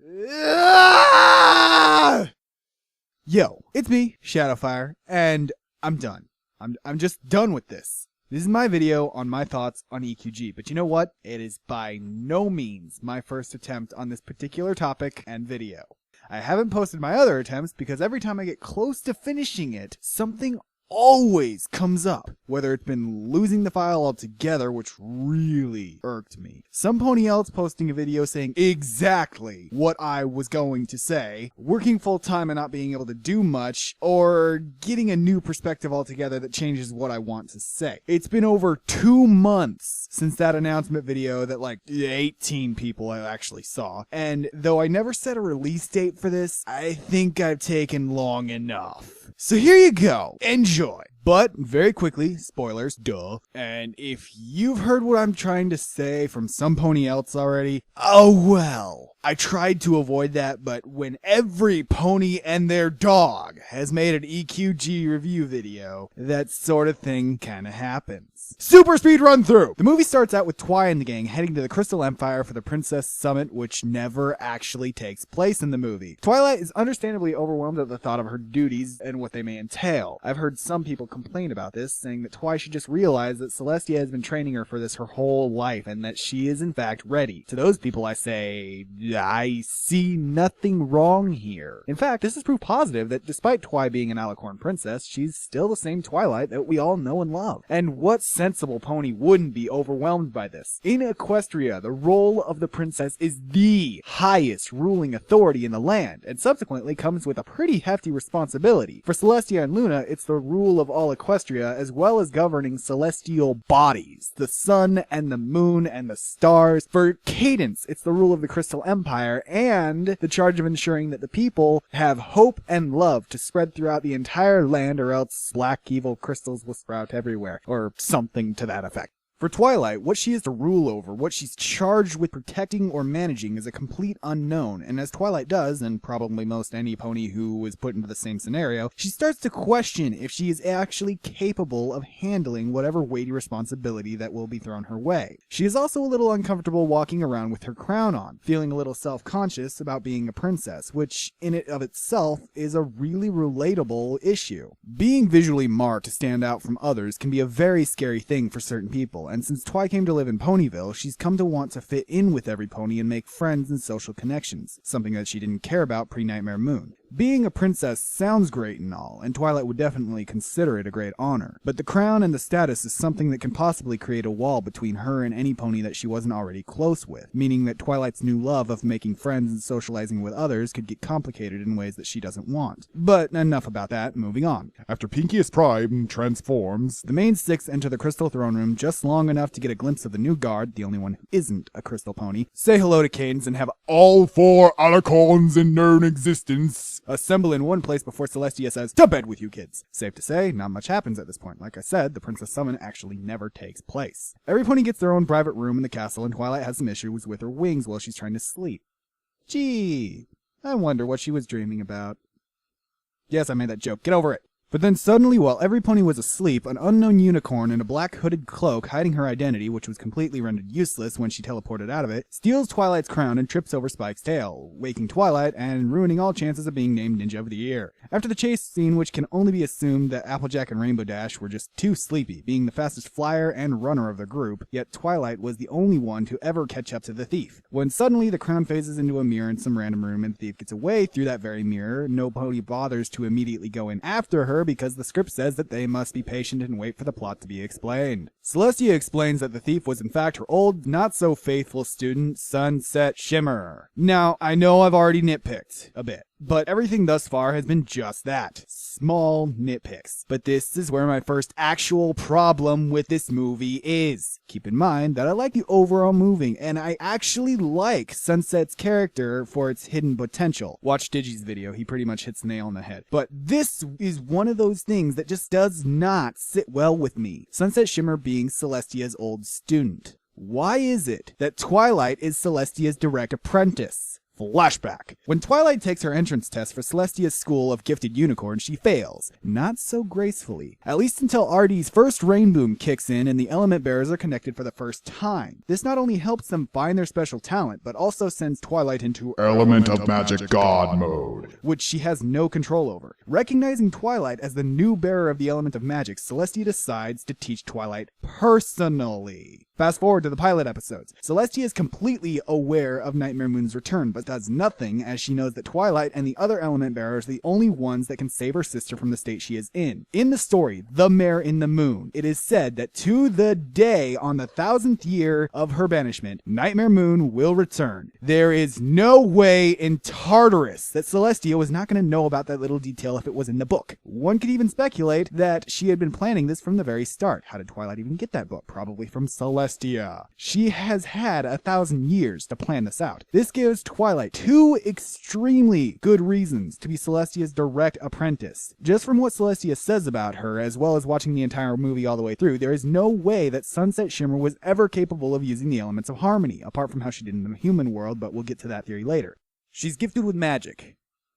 Yo, it's me, Shadowfire, and I'm done. I'm just done with this. This is my video on my thoughts on EQG, but you know what? It is by no means my first attempt on this particular topic and video. I haven't posted my other attempts because every time I get close to finishing it, something always comes up. Whether it's been losing the file altogether, which really irked me. Some pony else posting a video saying exactly what I was going to say, working full time and not being able to do much, or getting a new perspective altogether that changes what I want to say. It's been over 2 months since that announcement video that like 18 people actually saw, and though I never set a release date for this, I think I've taken long enough. So here you go. Enjoy. But, very quickly, spoilers, duh. And if you've heard what I'm trying to say from some pony else already, oh well. I tried to avoid that, but when every pony and their dog has made an EQG review video, that sort of thing kinda happens. Super speed run through! The movie starts out with Twi and the gang heading to the Crystal Empire for the Princess Summit, which never actually takes place in the movie. Twilight is understandably overwhelmed at the thought of her duties and what they may entail. I've heard some people complain about this, saying that Twi should just realize that Celestia has been training her for this her whole life, and that she is in fact ready. To those people I say, I see nothing wrong here. In fact, this is proof positive that despite Twi being an Alicorn princess, she's still the same Twilight that we all know and love. And what sensible pony wouldn't be overwhelmed by this? In Equestria, the role of the princess is the highest ruling authority in the land, and subsequently comes with a pretty hefty responsibility. For Celestia and Luna, it's the rule of all Equestria, as well as governing celestial bodies, the sun and the moon and the stars. For Cadence, it's the rule of the Crystal Empire, and the charge of ensuring that the people have hope and love to spread throughout the entire land, or else black evil crystals will sprout everywhere, or something to that effect. For Twilight, what she is to rule over, what she's charged with protecting or managing, is a complete unknown, and as Twilight does, and probably most any pony who is put into the same scenario, she starts to question if she is actually capable of handling whatever weighty responsibility that will be thrown her way. She is also a little uncomfortable walking around with her crown on, feeling a little self-conscious about being a princess, which in and of itself is a really relatable issue. Being visually marked to stand out from others can be a very scary thing for certain people, and since Twi came to live in Ponyville, she's come to want to fit in with every pony and make friends and social connections, something that she didn't care about pre-Nightmare Moon. Being a princess sounds great and all, and Twilight would definitely consider it a great honor, but the crown and the status is something that can possibly create a wall between her and any pony that she wasn't already close with, meaning that Twilight's new love of making friends and socializing with others could get complicated in ways that she doesn't want. But enough about that, moving on. After Pinkiest Prime transforms, the main six enter the Crystal Throne Room just long enough to get a glimpse of the new guard, the only one who isn't a crystal pony, say hello to Cadence and have all 4 Alicorns in known existence assemble in one place before Celestia says, "To bed with you kids." Safe to say, not much happens at this point. Like I said, the Princess Summon actually never takes place. Every pony gets their own private room in the castle, and Twilight has some issues with her wings while she's trying to sleep. Gee, I wonder what she was dreaming about. Yes, I made that joke. Get over it. But then suddenly, while every pony was asleep, an unknown unicorn in a black hooded cloak hiding her identity, which was completely rendered useless when she teleported out of it, steals Twilight's crown and trips over Spike's tail, waking Twilight and ruining all chances of being named Ninja of the Year. After the chase scene, which can only be assumed that Applejack and Rainbow Dash were just too sleepy, being the fastest flyer and runner of the group, yet Twilight was the only one to ever catch up to the thief. When suddenly the crown phases into a mirror in some random room and the thief gets away through that very mirror, no pony bothers to immediately go in after her because the script says that they must be patient and wait for the plot to be explained. Celestia explains that the thief was in fact her old, not-so-faithful student, Sunset Shimmer. Now, I know I've already nitpicked a bit, but everything thus far has been just that. Small nitpicks. But this is where my first actual problem with this movie is. Keep in mind that I like the overall movie, and I actually like Sunset's character for its hidden potential. Watch Digi's video, he pretty much hits the nail on the head. But this is one of those things that just does not sit well with me. Sunset Shimmer being Celestia's old student. Why is it that Twilight is Celestia's direct apprentice? Flashback. When Twilight takes her entrance test for Celestia's School of Gifted Unicorns, she fails. Not so gracefully. At least until RD's first rain boom kicks in and the element bearers are connected for the first time. This not only helps them find their special talent, but also sends Twilight into Element of Magic God mode, which she has no control over. Recognizing Twilight as the new bearer of the element of magic, Celestia decides to teach Twilight personally. Fast forward to the pilot episodes. Celestia is completely aware of Nightmare Moon's return, but does nothing as she knows that Twilight and the other element bearers are the only ones that can save her sister from the state she is in. In the story, The Mare in the Moon, it is said that to the day on the 1000th year of her banishment, Nightmare Moon will return. There is no way in Tartarus that Celestia was not going to know about that little detail if it was in the book. One could even speculate that she had been planning this from the very start. How did Twilight even get that book? Probably from Celestia. She has had 1,000 years to plan this out. This gives Twilight two extremely good reasons to be Celestia's direct apprentice. Just from what Celestia says about her, as well as watching the entire movie all the way through, there is no way that Sunset Shimmer was ever capable of using the elements of harmony, apart from how she did in the human world, but we'll get to that theory later. She's gifted with magic.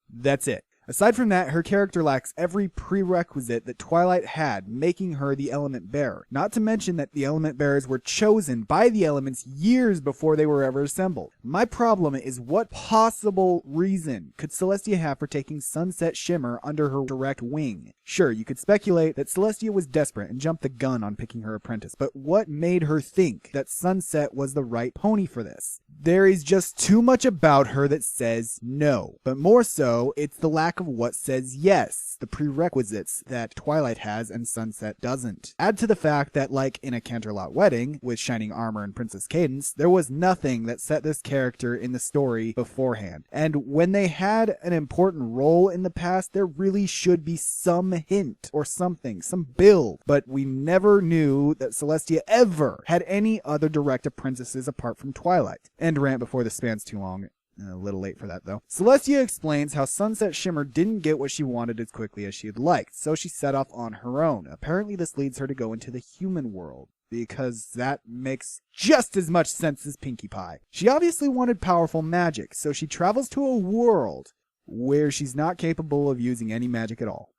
That's it. Aside from that, her character lacks every prerequisite that Twilight had, making her the element bearer. Not to mention that the element bearers were chosen by the elements years before they were ever assembled. My problem is, what possible reason could Celestia have for taking Sunset Shimmer under her direct wing? Sure, you could speculate that Celestia was desperate and jumped the gun on picking her apprentice, but what made her think that Sunset was the right pony for this? There is just too much about her that says no. But more so, it's the lack of what says yes, the prerequisites that Twilight has and Sunset doesn't. Add to the fact that, like in a Canterlot wedding, with shining armor and Princess Cadence, there was nothing that set this character in the story beforehand. And when they had an important role in the past, there really should be some hint or something, some build. But we never knew that Celestia ever had any other direct apprentices apart from Twilight. End rant before this spans too long. A little late for that, though. Celestia explains how Sunset Shimmer didn't get what she wanted as quickly as she had liked, so she set off on her own. Apparently this leads her to go into the human world, because that makes just as much sense as Pinkie Pie. She obviously wanted powerful magic, so she travels to a world where she's not capable of using any magic at all.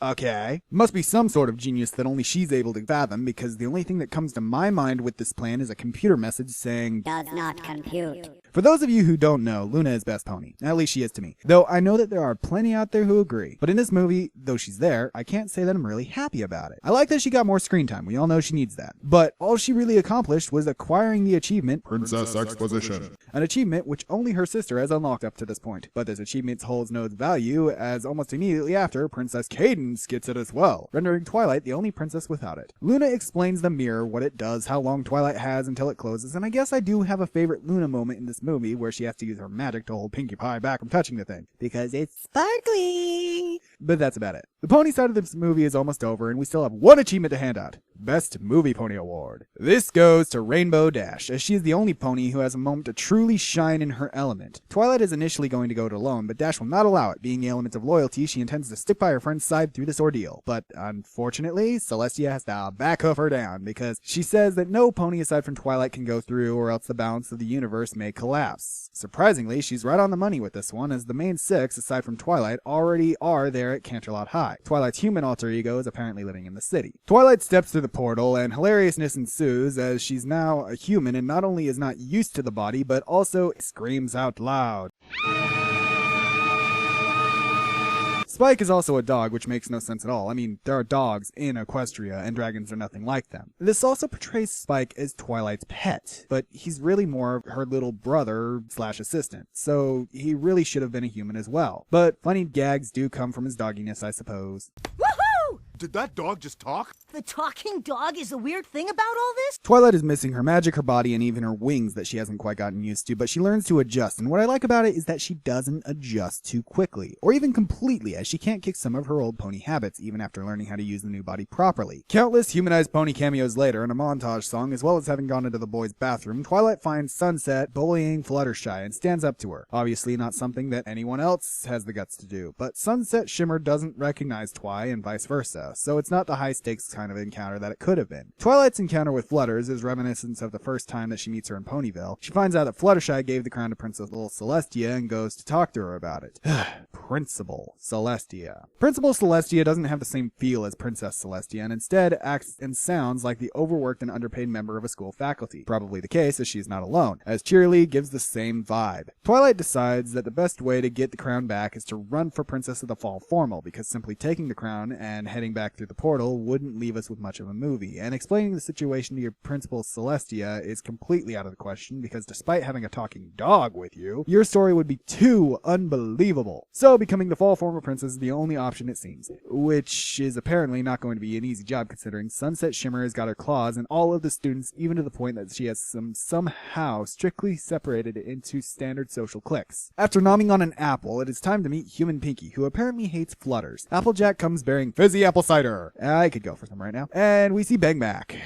Okay. Must be some sort of genius that only she's able to fathom, because the only thing that comes to my mind with this plan is a computer message saying, "Does not compute." For those of you who don't know, Luna is best pony. At least she is to me. Though I know that there are plenty out there who agree. But in this movie, though she's there, I can't say that I'm really happy about it. I like that she got more screen time. We all know she needs that. But all she really accomplished was acquiring the achievement, Princess Exposition. An achievement which only her sister has unlocked up to this point. But this achievement holds no value, as almost immediately after, Princess Cadence gets it as well, rendering Twilight the only princess without it. Luna explains the mirror, what it does, how long Twilight has until it closes, and I guess I do have a favorite Luna moment in this movie where she has to use her magic to hold Pinkie Pie back from touching the thing, because it's sparkly. But that's about it. The pony side of this movie is almost over, and we still have one achievement to hand out. Best Movie Pony Award. This goes to Rainbow Dash, as she is the only pony who has a moment to truly shine in her element. Twilight is initially going to go it alone, but Dash will not allow it. Being the element of loyalty, she intends to stick by her friend's side through this ordeal. But unfortunately, Celestia has to back hoof her down, because she says that no pony aside from Twilight can go through, or else the balance of the universe may collapse. Surprisingly, she's right on the money with this one, as the main six, aside from Twilight, already are there at Canterlot High. Twilight's human alter ego is apparently living in the city. Twilight steps through the portal, and hilariousness ensues as she's now a human and not only is not used to the body, but also screams out loud. Spike is also a dog, which makes no sense at all. I mean, there are dogs in Equestria, and dragons are nothing like them. This also portrays Spike as Twilight's pet, but he's really more her little brother / assistant, so he really should have been a human as well. But funny gags do come from his dogginess, I suppose. Woohoo! Did that dog just talk? The talking dog is the weird thing about all this? Twilight is missing her magic, her body, and even her wings that she hasn't quite gotten used to, but she learns to adjust, and what I like about it is that she doesn't adjust too quickly, or even completely, as she can't kick some of her old pony habits, even after learning how to use the new body properly. Countless humanized pony cameos later, and a montage song, as well as having gone into the boys' bathroom, Twilight finds Sunset bullying Fluttershy and stands up to her. Obviously not something that anyone else has the guts to do, but Sunset Shimmer doesn't recognize Twi and vice versa. Celestia, so it's not the high-stakes kind of encounter that it could have been. Twilight's encounter with Flutters is reminiscent of the first time that she meets her in Ponyville. She finds out that Fluttershy gave the crown to Princess Celestia and goes to talk to her about it. Principal Celestia. Principal Celestia doesn't have the same feel as Princess Celestia, and instead acts and sounds like the overworked and underpaid member of a school faculty. Probably the case, as she's not alone, as Cheerilee gives the same vibe. Twilight decides that the best way to get the crown back is to run for Princess of the Fall formal, because simply taking the crown and heading back through the portal wouldn't leave us with much of a movie, and explaining the situation to your Principal Celestia is completely out of the question, because despite having a talking dog with you, your story would be too unbelievable. So becoming the fall formal princess is the only option, it seems, which is apparently not going to be an easy job considering Sunset Shimmer has got her claws in all of the students, even to the point that she has somehow strictly separated into standard social cliques. After nomming on an apple, it is time to meet Human Pinky, who apparently hates Flutters. Applejack comes bearing fizzy apple cider. I could go for some right now. And we see Big Mac.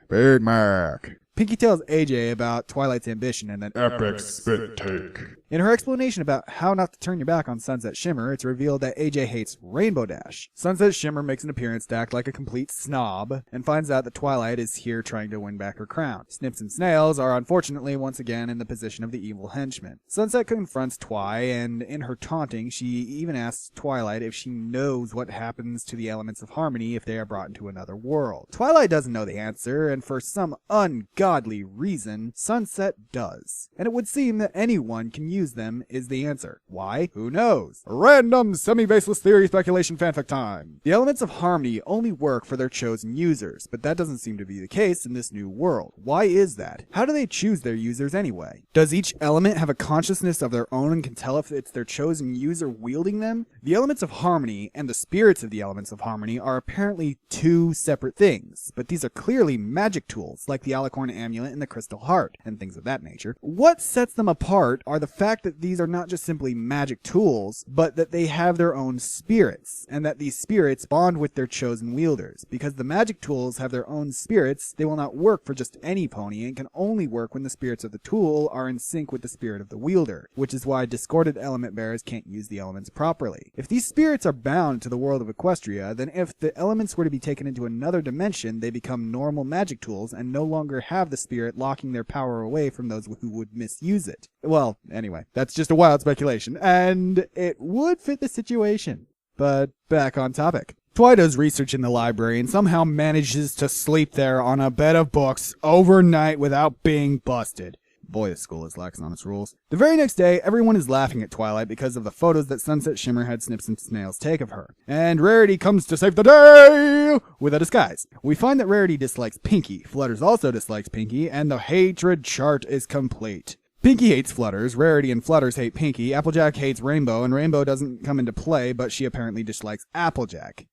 Big Mac. Pinky tells AJ about Twilight's ambition and then Epic spit take. in her explanation about how not to turn your back on Sunset Shimmer, it's revealed that AJ hates Rainbow Dash. Sunset Shimmer makes an appearance to act like a complete snob and finds out that Twilight is here trying to win back her crown. Snips and Snails are unfortunately once again in the position of the evil henchmen. Sunset confronts Twi, and in her taunting, she even asks Twilight if she knows what happens to the elements of harmony if they are brought into another world. Twilight doesn't know the answer, and for some ungodly reason, Sunset does. And it would seem that anyone can use them is the answer. Why? Who knows? Random semi-baseless theory speculation fanfic time. The elements of harmony only work for their chosen users, but that doesn't seem to be the case in this new world. Why is that? How do they choose their users anyway? Does each element have a consciousness of their own and can tell if it's their chosen user wielding them? The elements of harmony and the spirits of the elements of harmony are apparently two separate things, but these are clearly magic tools like the Alicorn Amulet and the Crystal Heart, and things of that nature. What sets them apart are the fact that these are not just simply magic tools, but that they have their own spirits, and that these spirits bond with their chosen wielders. Because the magic tools have their own spirits, they will not work for just any pony, and can only work when the spirits of the tool are in sync with the spirit of the wielder, which is why discordant element bearers can't use the elements properly. If these spirits are bound to the world of Equestria, then if the elements were to be taken into another dimension, they become normal magic tools and no longer have the spirit locking their power away from those who would misuse it. Well, anyway, that's just a wild speculation, and it would fit the situation. But back on topic. Twi does research in the library and somehow manages to sleep there on a bed of books overnight without being busted. Boy, this school is lax on its rules. The very next day, everyone is laughing at Twilight because of the photos that Sunset Shimmer had Snips and Snails take of her. And Rarity comes to save the day with a disguise. We find that Rarity dislikes Pinky, Flutters also dislikes Pinky, and the hatred chart is complete. Pinky hates Flutters, Rarity and Flutters hate Pinky, Applejack hates Rainbow, and Rainbow doesn't come into play, but she apparently dislikes Applejack.